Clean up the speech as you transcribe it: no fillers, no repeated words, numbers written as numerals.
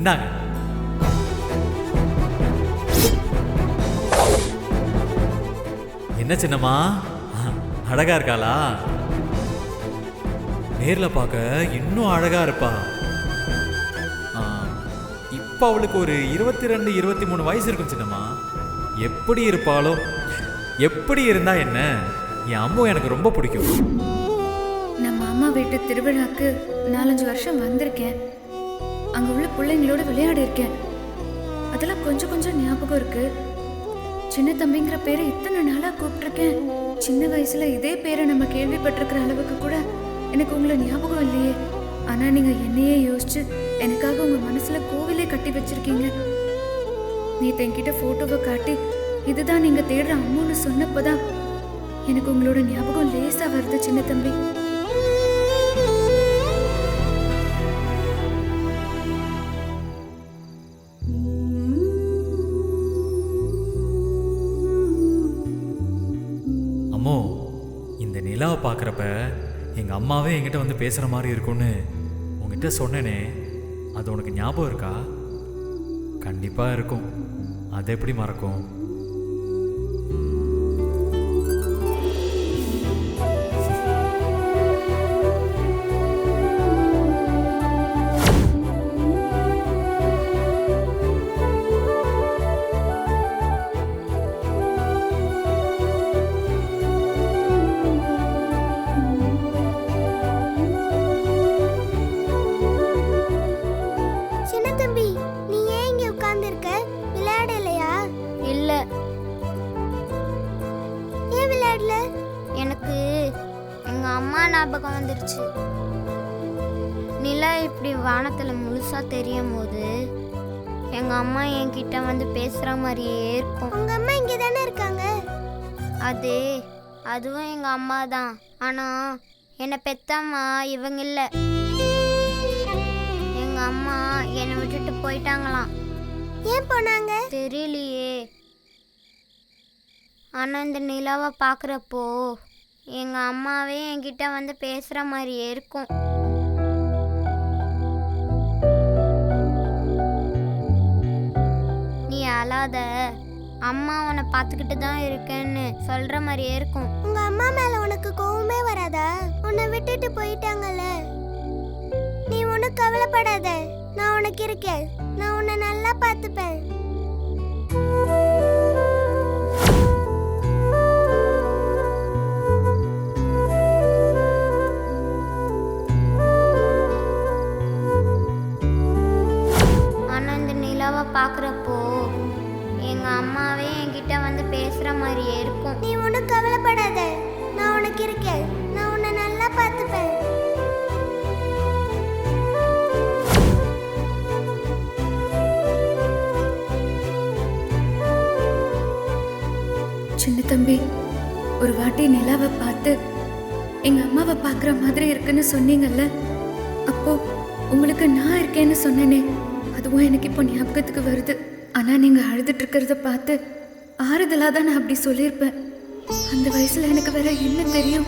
இந்தாங்க. என்ன சின்னம்மா, அழகா இருக்காளா? நேர்ல பார்க்க இன்னும் அழகா இருப்பா. இப்ப அவளுக்கு ஒரு 22 23 வயசு இருக்கும் சின்னம்மா. எப்படி இருப்பாளோ, எப்படி இருந்தா என்ன, என் அம்மா எனக்கு ரொம்ப பிடிக்கும். நம்ம அம்மா வீட்டு திருவிழாக்கு 4-5 வருஷம் வந்திருக்கேன். அங்க உள்ள பிள்ளைங்களோட விளையாடி இருக்கேன். அதெல்லாம் கொஞ்சம் கொஞ்சம் ஞாபகம் இருக்கு. சின்ன தம்பிங்கிற பேரை இத்தனை நாளா கூப்பிட்டுருக்கேன். சின்ன வயசுல இதே பேரை நம்ம கேள்விப்பட்டிருக்கிற அளவுக்கு கூட எனக்கு உங்களை ஞாபகம் இல்லையே. ஆனா நீங்க என்னையே யோசிச்சு எனக்காக உங்க மனசுல கோவிலே கட்டி வச்சிருக்கீங்க. நேத்து என்கிட்ட போட்டோவை காட்டி இதுதான் நீங்க தேடுற அம்மான்னு சொன்னப்பதான் எனக்கு உங்களோட ஞாபகம் லேசா வருது சின்ன தம்பி. அம்மோ, இந்த நிலாவை பார்க்குறப்ப எங்கள் அம்மாவே என்கிட்ட வந்து பேசுகிற மாதிரி இருக்கும்னு உங்ககிட்ட சொன்னேனே, அது உனக்கு ஞாபகம் இருக்கா? கண்டிப்பாக இருக்கும். அதை எப்படி மறக்கும்? எனக்கு எங்க அம்மா ஞாபகம் வந்துருச்சு. நிலா இப்படி வானத்துல முழுசா தெரியும் போது எங்க அம்மா என்கிட்ட வந்து பேசுற மாதிரியே இருக்கும். உங்க அம்மா இங்க தானே இருக்காங்க? அதுவும் எங்க அம்மா தான். ஆனா என்னை பெத்தம்மா இவங்க இல்ல. எங்க அம்மா என்னை விட்டுட்டு போயிட்டாங்களாம். ஏன் போனாங்க தெரியலையே. ஆனா இந்த நிலாவை பார்க்குறப்போ எங்க அம்மாவே என்கிட்ட வந்து பேசுற மாதிரியே இருக்கும். நீ அழாத, அம்மா உன்னை பார்த்துக்கிட்டு தான் இருக்கேன்னு சொல்ற மாதிரியே இருக்கும். உங்க அம்மா மேல உனக்கு கோவமே வராதா? உன்னை விட்டுட்டு போயிட்டாங்கல்ல. நீ ஒன்னும் கவலைப்படாத, நான் உனக்கு இருக்கேன். நான் உன்னை நல்லா பார்த்துப்பேன். பார்க்குறப்போ எங்க அம்மாவே என்கிட்ட வந்து பேசுற மாதிரியே இருக்கும். நீ ஒன்றும் கவலைப்படாத, நான் உனக்கு இருக்கேன். நான் உன்னை நல்லா பார்த்துப்பேன். சின்ன தம்பி, ஒரு வாட்டி நிலாவை பார்த்து எங்க அம்மாவை பார்க்குற மாதிரி இருக்குன்னு சொன்னீங்கல்ல, அப்போ உங்களுக்கு நான் இருக்கேன்னு சொன்னேனே, அதுவும் எனக்கு இப்போ ஞாபகத்துக்கு வருது. ஆனா நீங்க அழுதுட்டு இருக்கிறத பார்த்து ஆறுதலா தான் நான் அப்படி சொல்லியிருப்பேன். அந்த வயசுல எனக்கு வேற என்ன தெரியும்?